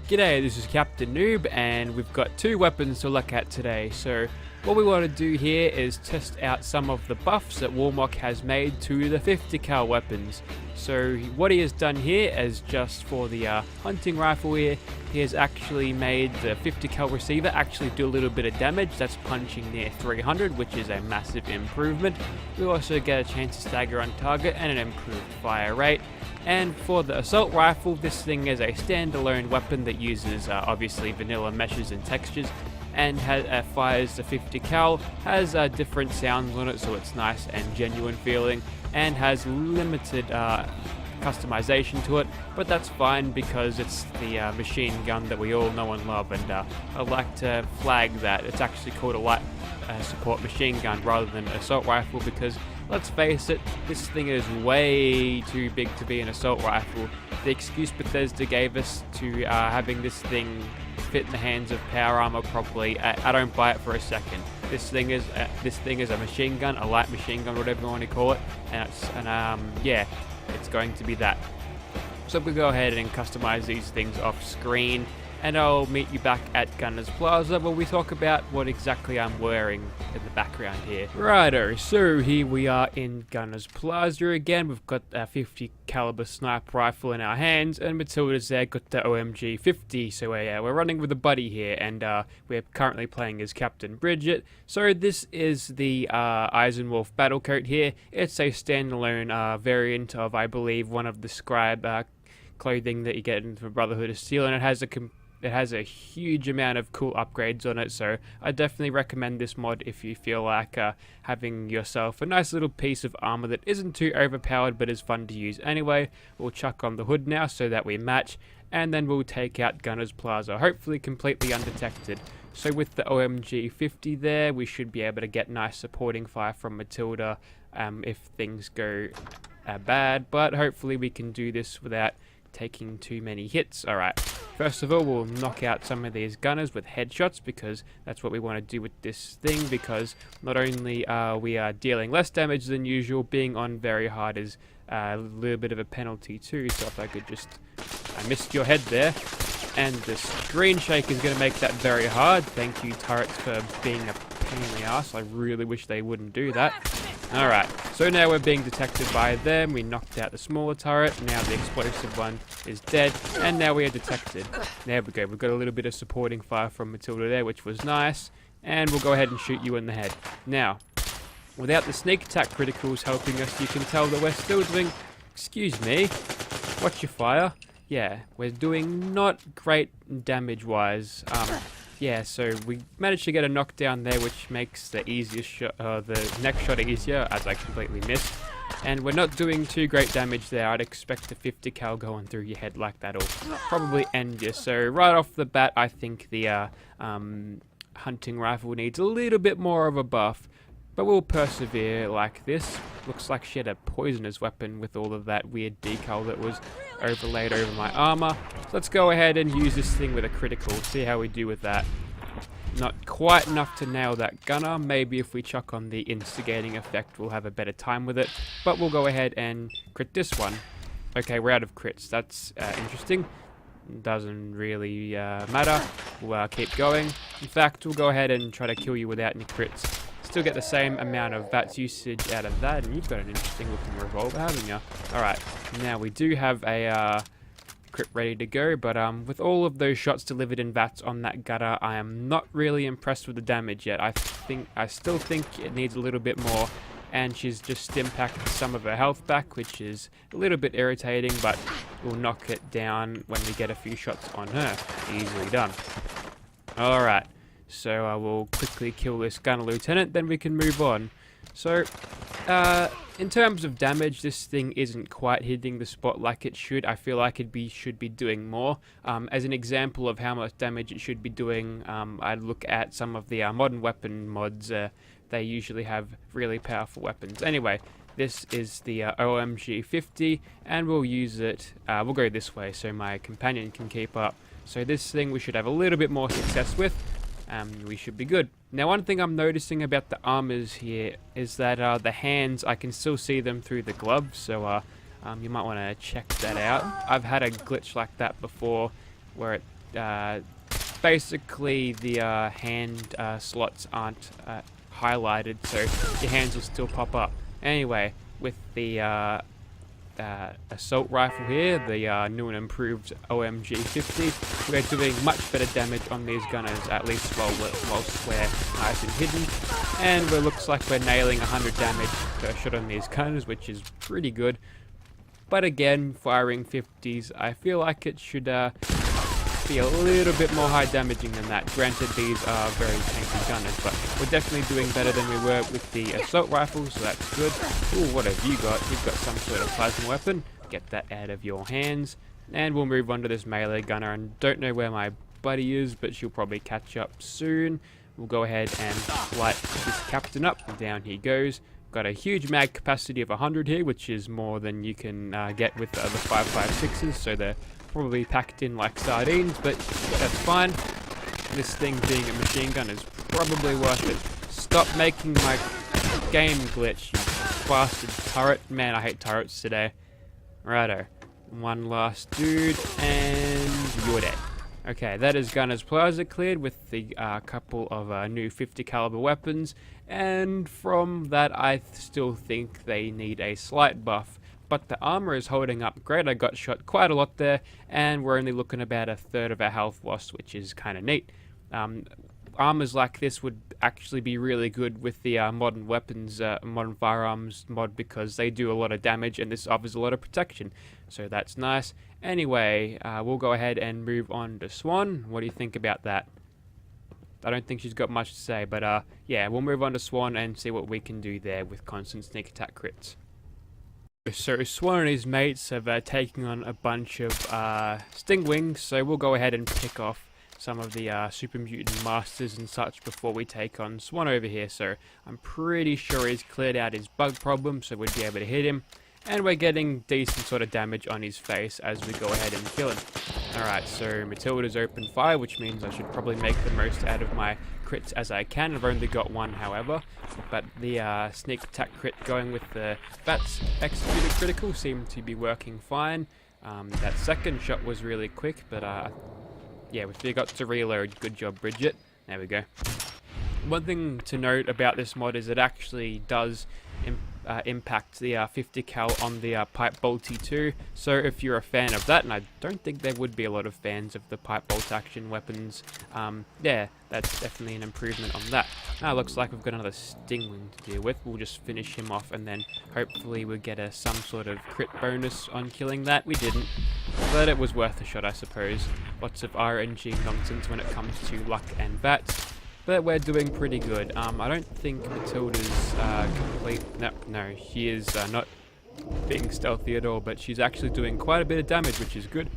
G'day, this is Captainoob and we've got two weapons to look at today. So what we want to do here is test out some of the buffs that WarmocK has made to the 50 cal weapons. So what he has done here is just for the hunting rifle here, he has actually made the 50 cal receiver actually do a little bit of damage. That's punching near 300, which is a massive improvement. We also get a chance to stagger on target and an improved fire rate. And for the assault rifle, this thing is a standalone weapon that uses obviously vanilla meshes and textures, and fires the 50 cal, has different sounds on it, so it's nice and genuine feeling, and has limited customization to it, but that's fine because it's the machine gun that we all know and love. And I'd like to flag that it's actually called a light support machine gun rather than an assault rifle, because let's face it, this thing is way too big to be an assault rifle. The excuse Bethesda gave us to having this thing fit in the hands of power armor properly, I don't buy it for a second. This thing is a machine gun, a light machine gun, whatever you want to call it, and yeah, it's going to be that. So we'll go ahead and customize these things off screen, and I'll meet you back at Gunner's Plaza where we talk about what exactly I'm wearing in the background here. Righto, so here we are in Gunner's Plaza again. We've got a 50 caliber sniper rifle in our hands, and Matilda's there got the OMG-50. So we're running with a buddy here, and we're currently playing as Captain Bridget. So this is the Eisenwolf Battlecoat here. It's a standalone variant of, I believe, one of the scribe clothing that you get in the Brotherhood of Steel, and it has a huge amount of cool upgrades on it, so I definitely recommend this mod if you feel like having yourself a nice little piece of armor that isn't too overpowered but is fun to use. Anyway, we'll chuck on the hood now so that we match, and then we'll take out Gunner's Plaza, hopefully completely undetected. So with the OMG-50 there, we should be able to get nice supporting fire from Matilda if things go bad, but hopefully we can do this without taking too many hits. Alright, first of all, we'll knock out some of these gunners with headshots, because that's what we want to do with this thing, because not only are we dealing less damage than usual, being on very hard is a little bit of a penalty too. So if I could just... I missed your head there, and the screen shake is going to make that very hard. Thank you, turrets, for being a pain in the ass. I really wish they wouldn't do that. Alright, so now we're being detected by them. We knocked out the smaller turret, now the explosive one is dead, and now we are detected. There we go, we've got a little bit of supporting fire from Matilda there, which was nice, and we'll go ahead and shoot you in the head. Now, without the sneak attack criticals helping us, you can tell that we're still doing... Excuse me, watch your fire. Yeah, we're doing not great damage-wise. Yeah, so we managed to get a knockdown there, which makes the the next shot easier, as I completely missed. And we're not doing too great damage there. I'd expect a 50 cal going through your head like that'll probably end you. So right off the bat, I think the hunting rifle needs a little bit more of a buff, but we'll persevere like this. Looks like she had a poisonous weapon with all of that weird decal that was overlaid over my armor. So let's go ahead and use this thing with a critical, see how we do with that. Not quite enough to nail that gunner. Maybe if we chuck on the instigating effect, we'll have a better time with it. But we'll go ahead and crit this one. Okay, we're out of crits. That's interesting. Doesn't really matter. We'll keep going. In fact, we'll go ahead and try to kill you without any crits. Still get the same amount of VATS usage out of that, and you've got an interesting looking revolver, haven't you? Alright, now we do have a crit ready to go, but with all of those shots delivered in VATS on that gutter, I am not really impressed with the damage yet. I still think it needs a little bit more, and she's just impacted some of her health back, which is a little bit irritating, but we'll knock it down when we get a few shots on her. Easily done. Alright. So I will quickly kill this gunner lieutenant, then we can move on. So, in terms of damage, this thing isn't quite hitting the spot like it should. I feel like it should be doing more. As an example of how much damage it should be doing, I'd look at some of the modern weapon mods. They usually have really powerful weapons. Anyway, this is the OMG-50, and we'll use it. We'll go this way so my companion can keep up. So this thing we should have a little bit more success with. We should be good. Now, one thing I'm noticing about the armors here is that the hands, I can still see them through the gloves, so you might want to check that out. I've had a glitch like that before where it basically the hand slots aren't highlighted, so your hands will still pop up. Anyway, with the assault rifle here, the new and improved OMG-50, we're doing much better damage on these gunners, at least whilst we're nice and hidden. And it looks like we're nailing 100 damage per shot on these gunners, which is pretty good. But again, firing 50s, I feel like it should be a little bit more high damaging than that. Granted, these are very tanky gunners, but we're definitely doing better than we were with the assault rifles, so that's good. Ooh, what have you got? You've got some sort of plasma weapon. Get that out of your hands. And we'll move on to this melee gunner, and don't know where my buddy is, but she'll probably catch up soon. We'll go ahead and light this captain up, and down he goes. Got a huge mag capacity of 100 here, which is more than you can get with the other 5.56s, so they're probably packed in like sardines, but that's fine. This thing being a machine gun is probably worth it. Stop making my game glitch, you bastard turret. Man, I hate turrets today. Righto. One last dude, and you're dead. Okay, that is Gunner's Plaza cleared with the couple of new 50 caliber weapons, and from that I still think they need a slight buff. But the armor is holding up great. I got shot quite a lot there, and we're only looking about a third of our health lost, which is kind of neat. Armors like this would actually be really good with the modern weapons, modern firearms mod, because they do a lot of damage and this offers a lot of protection. So that's nice. Anyway, we'll go ahead and move on to Swan. What do you think about that? I don't think she's got much to say, but yeah, we'll move on to Swan and see what we can do there with constant sneak attack crits. So Swan and his mates have taken on a bunch of Stingwings, so we'll go ahead and pick off some of the Super Mutant Masters and such before we take on Swan over here. So I'm pretty sure he's cleared out his bug problem, so we'd be able to hit him. And we're getting decent sort of damage on his face as we go ahead and kill him. Alright, so Matilda's open fire, which means I should probably make the most out of my crits as I can. I've only got one, however. But the sneak attack crit going with the Bats executed critical seemed to be working fine. That second shot was really quick, but yeah, we forgot to reload. Good job, Bridget. There we go. One thing to note about this mod is it actually does impact the 50 cal on the pipe bolty too. So if you're a fan of that, and I don't think there would be a lot of fans of the pipe bolt action weapons, yeah, that's definitely an improvement on that. Now looks like we've got another Stingwing to deal with. We'll just finish him off and then hopefully we'll get some sort of crit bonus on killing that. We didn't, but it was worth a shot, I suppose. Lots of RNG nonsense when it comes to luck and bats. But we're doing pretty good. I don't think Matilda's complete. No, she is not being stealthy at all, but she's actually doing quite a bit of damage, which is good.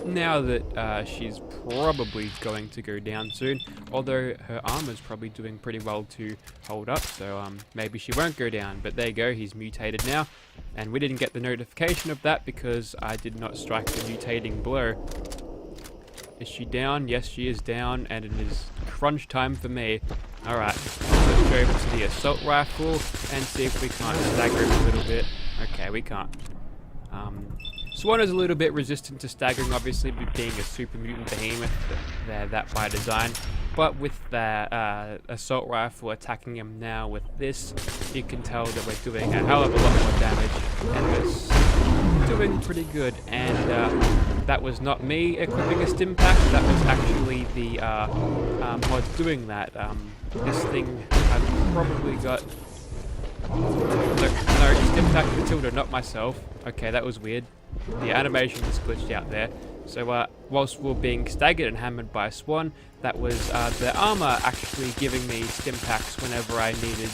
Now that she's probably going to go down soon, although her armor's probably doing pretty well to hold up, so maybe she won't go down. But there you go, he's mutated now, and we didn't get the notification of that because I did not strike the mutating blow. Is she down? Yes, she is down, and it is crunch time for me. Alright, let's go over to the assault rifle and see if we can't stagger him a little bit. Okay, we can't. Swan is a little bit resistant to staggering, obviously, being a super mutant behemoth. They're that by design. But with the assault rifle attacking him now with this, you can tell that we're doing a hell of a lot more damage, and we're doing pretty good. And that was not me equipping a stim pack, that was actually the mod doing that. This thing I've probably got... No, stim pack Matilda, not myself. Okay, that was weird. The animation was glitched out there. So whilst we're being staggered and hammered by Swan, that was the armor actually giving me stim packs whenever I needed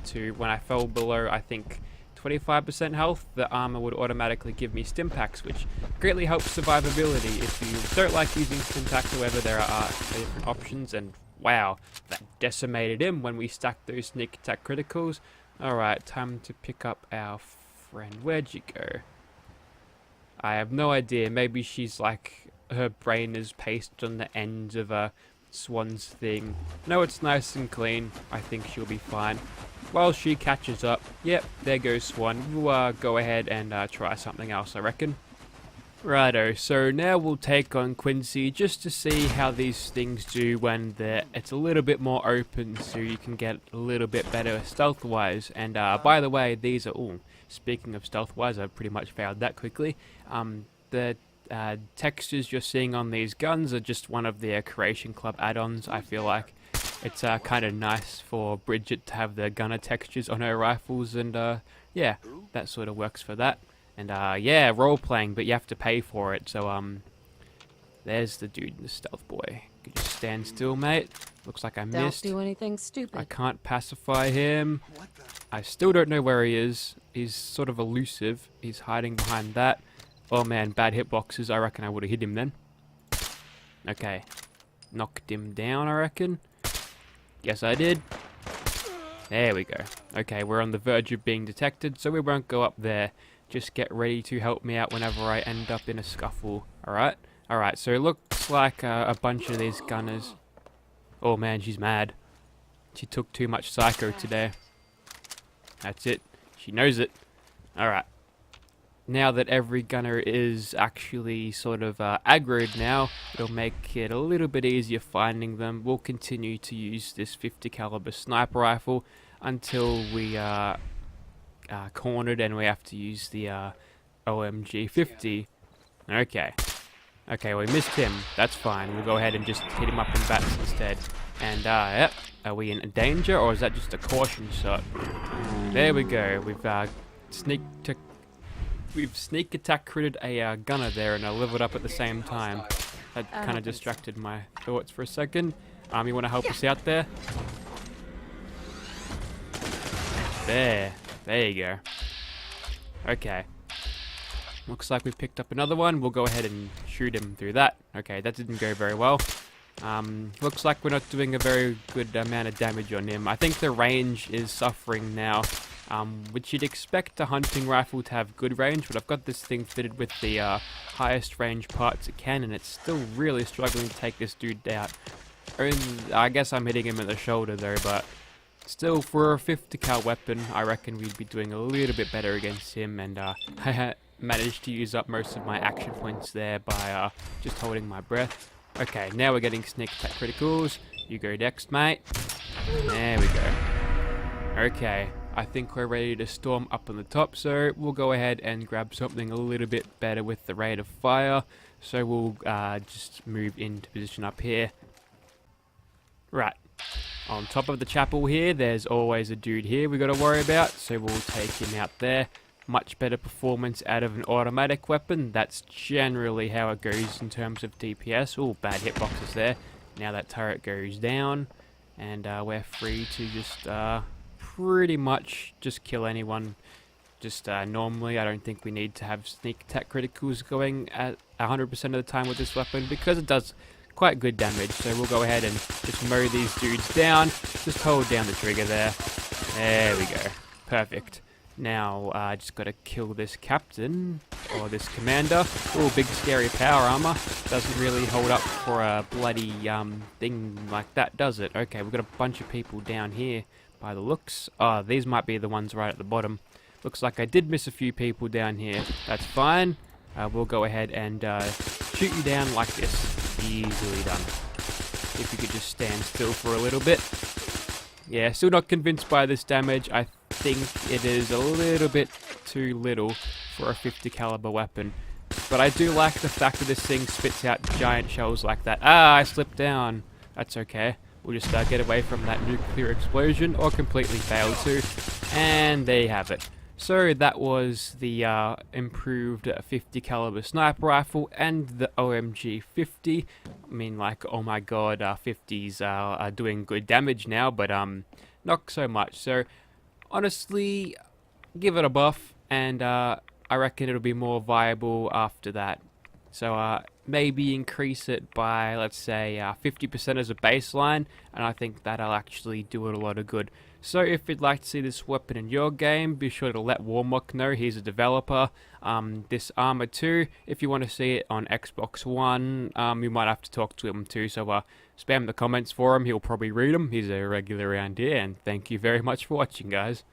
to. When I fell below, I think, 25% health, the armor would automatically give me stim packs, which greatly helps survivability. If you don't like using stim packs, however, there are different options, and wow, that decimated him when we stacked those sneak attack criticals. Alright, time to pick up our friend. Where'd you go? I have no idea. Maybe she's like, her brain is pasted on the ends of a Swan's thing. No, it's nice and clean. I think she'll be fine. While she catches up, yep, there goes Swan. We'll go ahead and try something else, I reckon. Righto, so now we'll take on Quincy just to see how these things do when it's a little bit more open, so you can get a little bit better stealth-wise. And by the way, these are all. Speaking of stealth-wise, I've pretty much found that quickly. The textures you're seeing on these guns are just one of their Creation Club add-ons. I feel like it's kind of nice for Bridget to have the gunner textures on her rifles, and yeah, that sort of works for that. And yeah, role-playing, but you have to pay for it, so there's the dude, the stealth boy. Could you stand still, mate? Looks like I missed. Don't do anything stupid. I can't pacify him. I still don't know where he is. He's sort of elusive. He's hiding behind that. Oh man, bad hitboxes. I reckon I would have hit him then. Okay. Knocked him down, I reckon. Yes, I did. There we go. Okay, we're on the verge of being detected, so we won't go up there. Just get ready to help me out whenever I end up in a scuffle. Alright? Alright, so it looks like a bunch of these gunners. Oh man, she's mad. She took too much psycho today. That's it. She knows it. Alright. Now that every gunner is actually sort of aggroed now, it'll make it a little bit easier finding them. We'll continue to use this 50 caliber sniper rifle until we cornered and we have to use the OMG-50. Okay. Okay, we missed him. That's fine. We'll go ahead and just hit him up in bats instead. And, yep. Are we in danger, or is that just a caution shot? There we go. We've sneak attack critted a gunner there, and I leveled up at the same time. That kind of distracted my thoughts for a second. You want to help us out there? There you go. Okay. Looks like we've picked up another one. We'll go ahead and shoot him through that. Okay, that didn't go very well. Looks like we're not doing a very good amount of damage on him. I think the range is suffering now, which you'd expect a hunting rifle to have good range, but I've got this thing fitted with the highest range parts it can, and it's still really struggling to take this dude out. I guess I'm hitting him at the shoulder though, but still, for a 50 cal weapon, I reckon we'd be doing a little bit better against him, and I managed to use up most of my action points there by just holding my breath. Okay, now we're getting sneak attack criticals. You go next, mate. There we go. Okay, I think we're ready to storm up on the top, so we'll go ahead and grab something a little bit better with the rate of fire. So we'll just move into position up here. Right. On top of the chapel here, there's always a dude here we got to worry about, so we'll take him out there. Much better performance out of an automatic weapon. That's generally how it goes in terms of DPS. Oh, bad hitboxes there. Now that turret goes down, and we're free to just pretty much just kill anyone. Just normally, I don't think we need to have sneak attack criticals going at 100% of the time with this weapon, because it does quite good damage. So we'll go ahead and just mow these dudes down. Just hold down the trigger there. There we go. Perfect. Now, I just gotta kill this captain, or this commander. Oh, big scary power armor. Doesn't really hold up for a bloody thing like that, does it? Okay, we've got a bunch of people down here by the looks. Oh, these might be the ones right at the bottom. Looks like I did miss a few people down here. That's fine. We'll go ahead and shoot you down like this. Easily done. If you could just stand still for a little bit. Yeah, still not convinced by this damage. I think it is a little bit too little for a 50 caliber weapon. But I do like the fact that this thing spits out giant shells like that. Ah, I slipped down. That's okay. We'll just get away from that nuclear explosion, or completely fail to. And there you have it. So that was the improved 50 caliber sniper rifle and the OMG-50. I mean, like, oh my god, 50s are doing good damage now, but not so much. So honestly, give it a buff, and I reckon it'll be more viable after that. So maybe increase it by, let's say, 50% as a baseline, and I think that'll actually do it a lot of good. So if you'd like to see this weapon in your game, be sure to let WarmocK know. He's a developer. This armor too, if you want to see it on Xbox One, you might have to talk to him too, so spam the comments for him. He'll probably read them. He's a regular around here, and thank you very much for watching, guys.